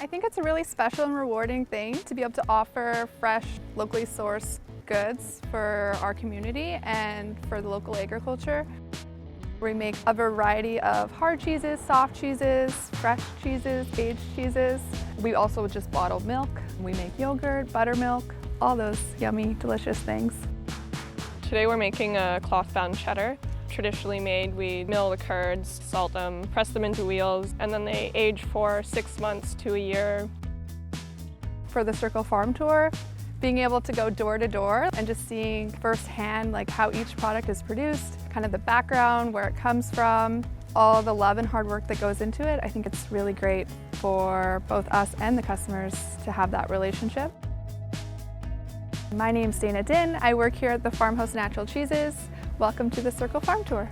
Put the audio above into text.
I think it's a really special and rewarding thing to be able to offer fresh, locally sourced goods for our community and for the local agriculture. We make a variety of hard cheeses, soft cheeses, fresh cheeses, aged cheeses. We also just bottle milk. We make yogurt, buttermilk, all those yummy, delicious things. Today we're making a Clothbound Cheddar. Traditionally made, we mill the curds, salt them, press them into wheels, and then they age for 6 months to a year. For the Circle Farm Tour, being able to go door to door and just seeing firsthand like how each product is produced, kind of the background, where it comes from, all the love and hard work that goes into it, I think it's really great for both us and the customers to have that relationship. My name's Dana Din. I work here at the Farmhouse Natural Cheeses. Welcome to the Circle Farm Tour.